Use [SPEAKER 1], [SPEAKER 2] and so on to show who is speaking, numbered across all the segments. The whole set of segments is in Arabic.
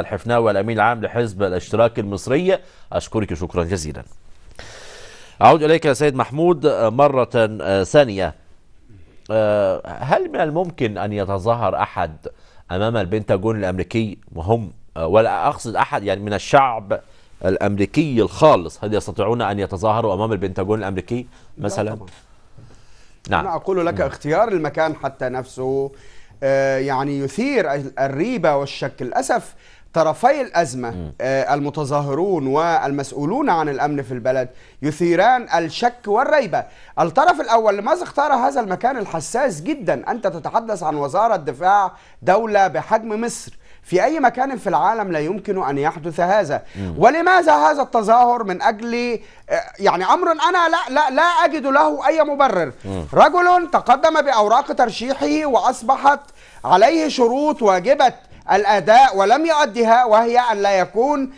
[SPEAKER 1] الحفناوي الأمين العام لحزب الاشتراك المصري، أشكرك شكرا جزيلا. أعود إليك يا سيد محمود مرة ثانية. هل من الممكن أن يتظاهر أحد أمام البنتاجون الأمريكي وهم، ولا أقصد أحد يعني من الشعب الأمريكي الخالص، هل يستطيعون أن يتظاهروا أمام البنتاجون الأمريكي مثلا؟
[SPEAKER 2] نعم. أنا أقول لك اختيار المكان حتى نفسه يعني يثير الريبة والشك. للأسف طرفي الأزمة المتظاهرون والمسؤولون عن الأمن في البلد يثيران الشك والريبة. الطرف الأول لماذا اختار هذا المكان الحساس جدا؟ أنت تتحدث عن وزارة دفاع دولة بحجم مصر، في أي مكان في العالم لا يمكن أن يحدث هذا. ولماذا هذا التظاهر؟ من أجل يعني أمر أنا لا أجد له أي مبرر. رجل تقدم بأوراق ترشيحه وأصبحت عليه شروط واجبة الأداء ولم يؤدها، وهي أن لا يكون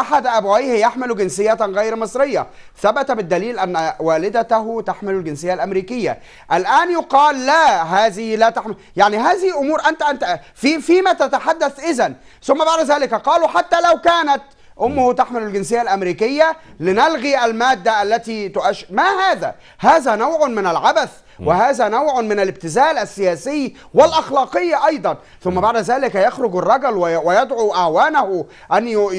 [SPEAKER 2] أحد أبويه يحمل جنسية غير مصرية. ثبت بالدليل أن والدته تحمل الجنسية الأمريكية. الآن يقال لا، هذه لا تحمل. يعني هذه أمور أنت فيما تتحدث إذن. ثم بعد ذلك قالوا حتى لو كانت أمه تحمل الجنسية الأمريكية لنلغي المادة التي ما هذا؟ هذا نوع من العبث، وهذا نوع من الابتذال السياسي والأخلاقي أيضا. ثم بعد ذلك يخرج الرجل ويدعو أعوانه أن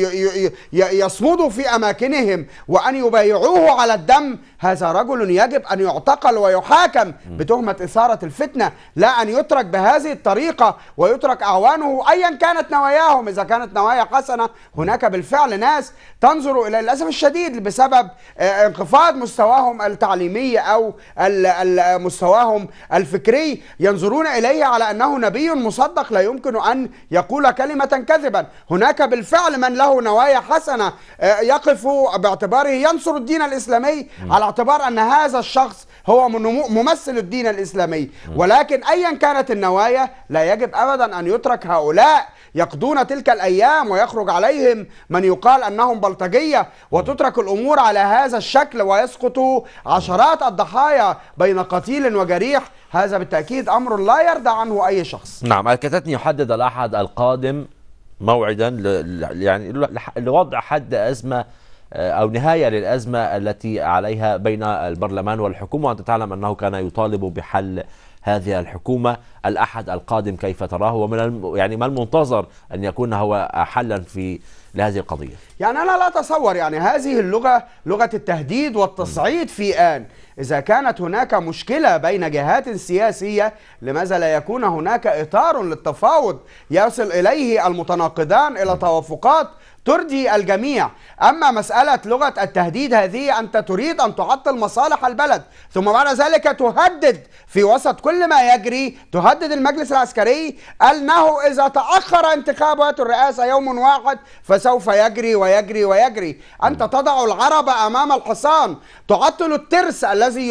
[SPEAKER 2] يصمدوا في أماكنهم وأن يبايعوه على الدم. هذا رجل يجب أن يعتقل ويحاكم بتهمة إثارة الفتنة، لا أن يترك بهذه الطريقة ويترك أعوانه أيا كانت نواياهم. إذا كانت نوايا حسنة، هناك بالفعل ناس تنظر إلى للأسف الشديد بسبب انخفاض مستواهم التعليمي أو مستواهم الفكري، ينظرون إليه على أنه نبي مصدق لا يمكن أن يقول كلمة كذبا. هناك بالفعل من له نوايا حسنة يقف باعتباره ينصر الدين الإسلامي على اعتبار أن هذا الشخص هو ممثل الدين الإسلامي. ولكن أيا كانت النوايا لا يجب أبدا أن يترك هؤلاء يقضون تلك الأيام ويخرج عليهم من يقال أنهم بلطجية، وتترك الأمور على هذا الشكل ويسقط عشرات الضحايا بين قتيل وجريح. هذا بالتأكيد أمر لا يرضى عنه أي شخص.
[SPEAKER 1] نعم. الكتاتني يحدد الأحد القادم موعدا يعني لوضع حد أزمة أو نهاية للأزمة التي عليها بين البرلمان والحكومة، وأنت تعلم أنه كان يطالب بحل هذه الحكومة. الأحد القادم كيف تراه؟ ومن يعني ما المنتظر أن يكون هو حلا لهذه القضية؟
[SPEAKER 2] يعني أنا لا أتصور يعني هذه اللغة لغة التهديد والتصعيد في آن. إذا كانت هناك مشكلة بين جهات سياسية، لماذا لا يكون هناك إطار للتفاوض يصل إليه المتناقضان إلى توافقات ترضي الجميع؟ أما مسألة لغة التهديد هذه، أنت تريد أن تعطل مصالح البلد، ثم بعد ذلك تهدد في وسط كل ما يجري، تهدد المجلس العسكري أنه إذا تأخر انتخابات الرئاسة يوم واحد فسوف يجري ويجري ويجري. أنت تضع العرب أمام الحصان، تعطل الترس الذي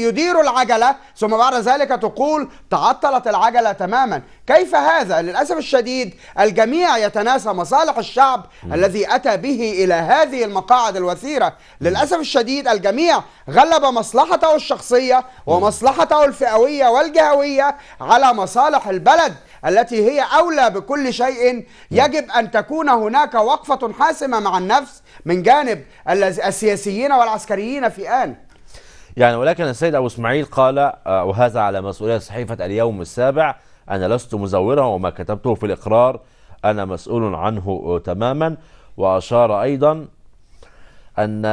[SPEAKER 2] يدير العجلة، ثم بعد ذلك تقول تعطلت العجلة تماما. كيف هذا؟ للأسف الشديد الجميع يتناسى مصالح الشعب الذي أتى به إلى هذه المقاعد الوثيرة. للأسف الشديد الجميع غلب مصلحته الشخصية ومصلحته الفئوية والجهوية على مصالح البلد التي هي أولى بكل شيء. يجب أن تكون هناك وقفة حاسمة مع النفس من جانب السياسيين والعسكريين في آن.
[SPEAKER 1] يعني ولكن السيد أبو إسماعيل قال، وهذا على مسؤولية صحيفة اليوم السابع: أنا لست مزورا وما كتبته في الإقرار أنا مسؤول عنه تماما. وأشار أيضا أن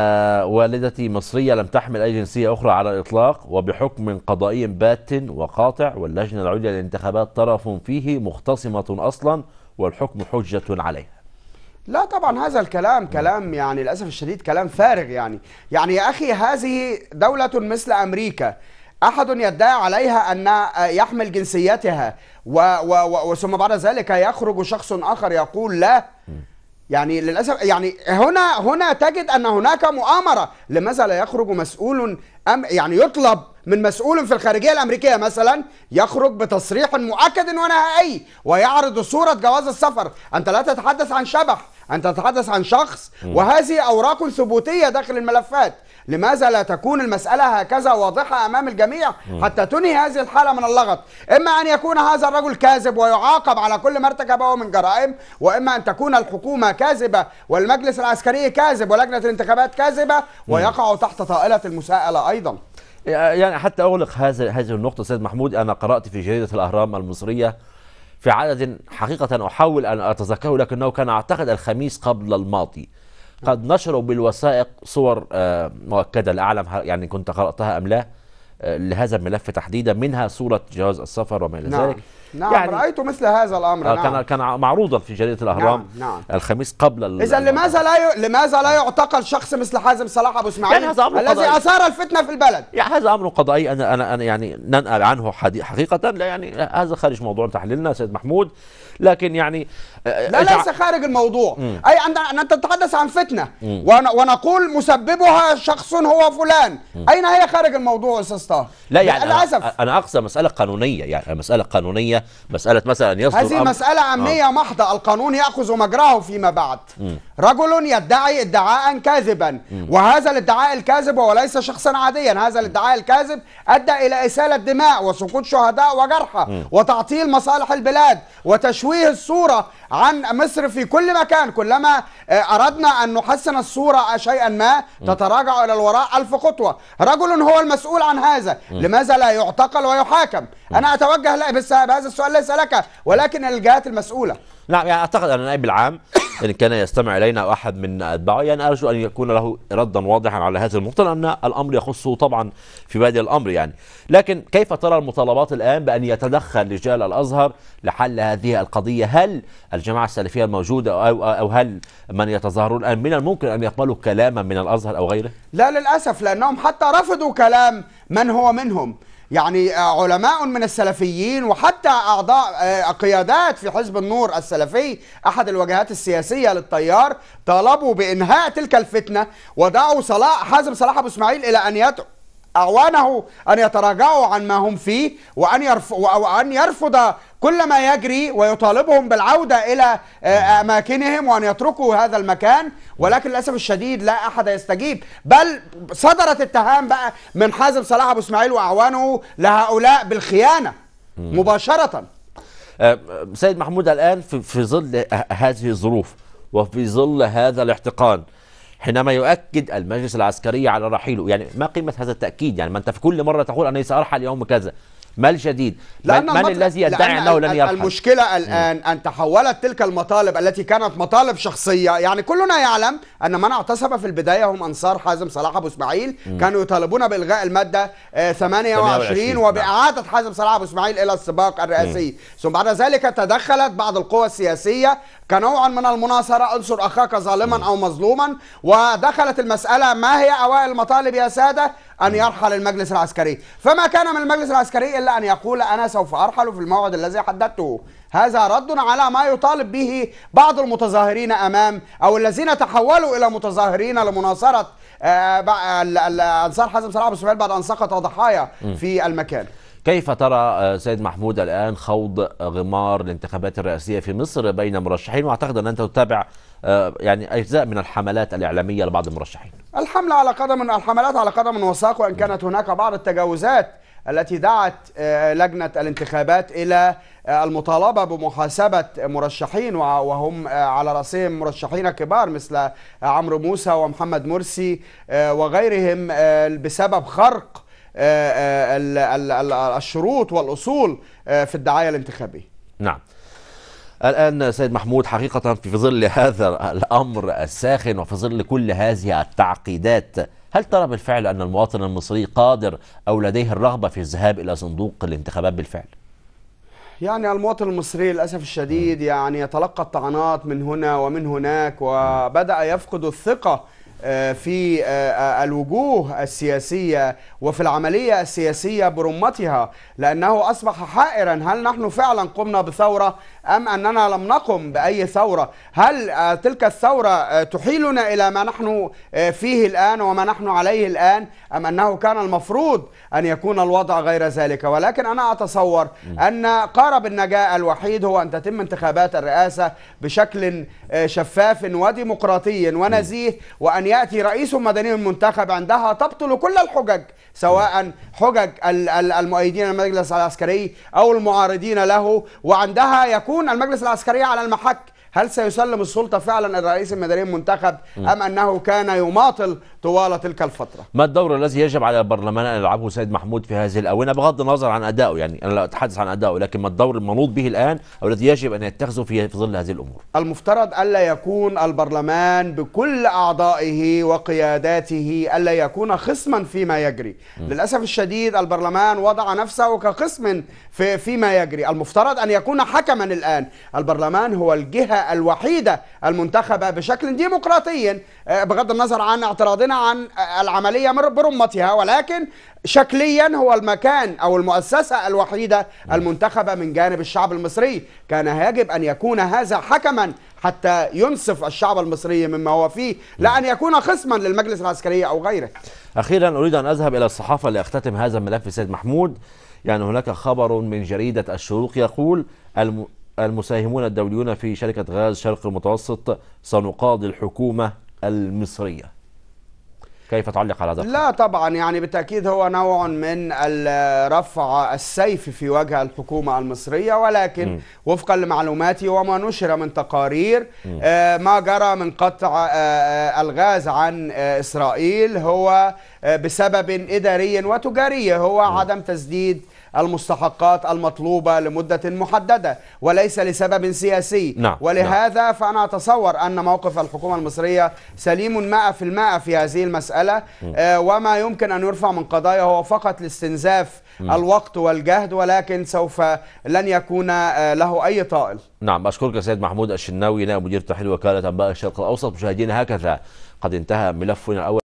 [SPEAKER 1] والدتي مصرية لم تحمل أي جنسية أخرى على الإطلاق، وبحكم قضائي بات وقاطع واللجنة العليا للانتخابات طرف فيه مختصمة أصلا والحكم حجة عليها.
[SPEAKER 2] لا طبعا هذا الكلام كلام يعني للأسف الشديد كلام فارغ. يعني يا أخي هذه دولة مثل أمريكا، أحد يدعي عليها أن يحمل جنسيتها وثم بعد ذلك يخرج شخص آخر يقول لا. يعني للأسف يعني هنا تجد أن هناك مؤامرة. لماذا لا يخرج مسؤول يعني يطلب من مسؤول في الخارجية الأمريكية مثلا يخرج بتصريح مؤكد ونهائي ويعرض صورة جواز السفر؟ أنت لا تتحدث عن شبح، أنت تتحدث عن شخص، وهذه أوراق ثبوتية داخل الملفات. لماذا لا تكون المسألة هكذا واضحة أمام الجميع حتى تنهي هذه الحالة من اللغط؟ إما أن يكون هذا الرجل كاذب ويعاقب على كل ما ارتكبه من جرائم، وإما أن تكون الحكومة كاذبة والمجلس العسكري كاذب ولجنة الانتخابات كاذبة ويقع تحت طائلة المساءلة أيضا.
[SPEAKER 1] يعني حتى أغلق هذه النقطة سيد محمود، أنا قرأت في جريدة الأهرام المصرية في عدد حقيقة أحاول أن أتذكره لكنه كان أعتقد الخميس قبل الماضي، قد نشروا بالوثائق صور مؤكدة، لا أعلم يعني كنت قرأتها أم لا، لهذا الملف تحديدا، منها صورة جواز السفر وما إلى ذلك.
[SPEAKER 2] نعم يعني رأيت مثل هذا الأمر.
[SPEAKER 1] نعم. كان معروضا في جريدة الأهرام.
[SPEAKER 2] نعم.
[SPEAKER 1] الخميس قبل.
[SPEAKER 2] إذا لماذا لا يعتقل شخص مثل حازم صلاح أبو إسماعيل
[SPEAKER 1] يعني
[SPEAKER 2] الذي أثار الفتنة في البلد؟
[SPEAKER 1] يعني هذا أمر قضائي أنا يعني ننأى عنه حقيقة، لا يعني هذا خارج موضوع تحليلنا سيد محمود، لكن يعني
[SPEAKER 2] لا ليس خارج الموضوع. أي أن تتحدث عن فتنة ونقول مسببها شخص هو فلان، أين هي خارج الموضوع أستاذ طاهر؟
[SPEAKER 1] لا يعني أنا أقصد مسألة قانونية، يعني مسألة قانونية، مسألة مثلا أن يصدر
[SPEAKER 2] هذه مسألة أمنية محضة، القانون يأخذ مجراه فيما بعد. رجل يدعي ادعاء كاذبا، وهذا الادعاء الكاذب وليس شخصا عاديا، هذا الادعاء الكاذب أدى إلى إسالة دماء وسقوط شهداء وجرحى وتعطيل مصالح البلاد وتشويه الصورة عن مصر في كل مكان. كلما أردنا أن نحسن الصورة شيئا ما تتراجع إلى الوراء 1000 خطوة. رجل هو المسؤول عن هذا، لماذا لا يعتقل ويحاكم؟ أنا أتوجه لا بس هذا السؤال ليس لك ولكن الجهات المسؤولة.
[SPEAKER 1] نعم يعني أعتقد أن النائب العام إن كان يستمع إلينا أو أحد من أتباعه، يعني أرجو أن يكون له ردا واضحا على هذه النقطة، لأن الأمر يخصه طبعا في بادئ الأمر يعني. لكن كيف ترى المطالبات الآن بأن يتدخل رجال الأزهر لحل هذه القضية؟ هل الجماعة السلفية الموجودة أو هل من يتظاهرون الآن من الممكن أن يقبلوا كلاما من الأزهر أو غيره؟
[SPEAKER 2] لا للأسف، لأنهم حتى رفضوا كلام من هو منهم، يعني علماء من السلفيين وحتى أعضاء قيادات في حزب النور السلفي، أحد الوجهات السياسية للتيار، طالبوا بإنهاء تلك الفتنة ودعوا حازم صلاح أبو إسماعيل إلى أن يدعو أعوانه أن يتراجعوا عن ما هم فيه وأن يرفض كل ما يجري ويطالبهم بالعودة إلى أماكنهم وأن يتركوا هذا المكان. ولكن للأسف الشديد لا أحد يستجيب، بل صدرت اتهام بقى من حازم صلاح أبو إسماعيل وأعوانه لهؤلاء بالخيانة مباشرة.
[SPEAKER 1] سيد محمود، الآن في ظل هذه الظروف وفي ظل هذا الاحتقان، حينما يؤكد المجلس العسكري على رحيله، يعني ما قيمة هذا التأكيد؟ يعني ما أنت في كل مرة تقول أنني سأرحل يوم كذا، ما الجديد؟ من الذي يدعي أنه لن يرحل؟
[SPEAKER 2] المشكلة الآن أن تحولت تلك المطالب التي كانت مطالب شخصية، يعني كلنا يعلم أن من اعتصم في البداية هم أنصار حازم صلاح أبو إسماعيل، كانوا يطالبون بإلغاء المادة 28 وبإعادة حازم صلاح أبو إسماعيل إلى السباق الرئاسي. ثم بعد ذلك تدخلت بعض القوى السياسية كنوعا من المناصرة، انصر أخاك ظالما أو مظلوما، ودخلت المسألة ما هي أوائل المطالب يا سادة؟ أن يرحل المجلس العسكري. فما كان من المجلس العسكري إلا أن يقول أنا سوف أرحل في الموعد الذي حددته. هذا رد على ما يطالب به بعض المتظاهرين أو الذين تحولوا إلى متظاهرين لمناصرة أنصار حازم صلاح أبو إسماعيل بعد أن سقط ضحايا في المكان.
[SPEAKER 1] كيف ترى سيد محمود الآن خوض غمار الانتخابات الرئاسية في مصر بين مرشحين؟ واعتقد ان انت تتابع يعني اجزاء من الحملات الإعلامية لبعض المرشحين.
[SPEAKER 2] الحملات على قدم وساق، وان كانت هناك بعض التجاوزات التي دعت لجنة الانتخابات إلى المطالبة بمحاسبة مرشحين، وهم على رأسهم مرشحين كبار مثل عمرو موسى ومحمد مرسي وغيرهم بسبب خرق الشروط والأصول في الدعاية الانتخابية.
[SPEAKER 1] نعم. الآن سيد محمود، حقيقة في ظل هذا الأمر الساخن وفي ظل كل هذه التعقيدات، هل ترى بالفعل أن المواطن المصري قادر أو لديه الرغبة في الذهاب إلى صندوق الانتخابات بالفعل؟
[SPEAKER 2] يعني المواطن المصري للأسف الشديد يعني يتلقى الطعنات من هنا ومن هناك، وبدأ يفقد الثقة في الوجوه السياسية وفي العملية السياسية برمتها، لأنه أصبح حائرا، هل نحن فعلا قمنا بثورة أم أننا لم نقم بأي ثورة؟ هل تلك الثورة تحيلنا إلى ما نحن فيه الآن وما نحن عليه الآن، أم أنه كان المفروض أن يكون الوضع غير ذلك؟ ولكن أنا أتصور أن قارب النجاة الوحيد هو أن تتم انتخابات الرئاسة بشكل شفاف وديمقراطي ونزيه، وأن أن يأتي رئيس مدني منتخب عندها تبطل كل الحجج، سواء حجج المؤيدين للمجلس العسكري أو المعارضين له، وعندها يكون المجلس العسكري على المحك. هل سيسلم السلطة فعلا الرئيس المدني المنتخب أم أنه كان يماطل طوال تلك الفترة؟
[SPEAKER 1] ما الدور الذي يجب على البرلمان أن يلعبه سيد محمود في هذه الآونة بغض النظر عن أدائه؟ يعني أنا لا أتحدث عن أدائه، لكن ما الدور المنوط به الآن أو الذي يجب أن يتخذه في ظل هذه الأمور؟
[SPEAKER 2] المفترض ألا يكون البرلمان بكل أعضائه وقياداته ألا يكون خصما فيما يجري. للأسف الشديد البرلمان وضع نفسه كخصم فيما يجري. المفترض أن يكون حكما الآن. البرلمان هو الجهة الوحيدة المنتخبة بشكل ديمقراطي، بغض النظر عن اعتراضنا عن العملية برمتها، ولكن شكليا هو المكان أو المؤسسة الوحيدة المنتخبة من جانب الشعب المصري. كان يجب أن يكون هذا حكما حتى ينصف الشعب المصري مما هو فيه، لا أن يكون خصما للمجلس العسكري أو غيره.
[SPEAKER 1] أخيرا أريد أن أذهب إلى الصحافة لأختتم هذا الملف. سيد محمود، يعني هناك خبر من جريدة الشروق يقول المساهمون الدوليون في شركة غاز شرق المتوسط سنقاضي الحكومة المصرية. كيف تعلق على هذا؟
[SPEAKER 2] لا طبعا، يعني بالتأكيد هو نوع من رفع السيف في وجه الحكومة المصرية، ولكن وفقا لمعلوماتي وما نشر من تقارير ما جرى من قطع الغاز عن إسرائيل هو بسبب إداري وتجاري، هو عدم تسديد المستحقات المطلوبة لمدة محددة وليس لسبب سياسي. ولهذا فأنا أتصور أن موقف الحكومة المصرية سليم 100% في هذه المسألة، وما يمكن أن يرفع من قضايا هو فقط لاستنزاف الوقت والجهد، ولكن سوف لن يكون له أي طائل.
[SPEAKER 1] نعم، أشكرك سيد محمود الشناوي، نائب مدير تحرير وكالة أنباء الشرق الأوسط. مشاهدينا، هكذا قد انتهى ملفنا الأول.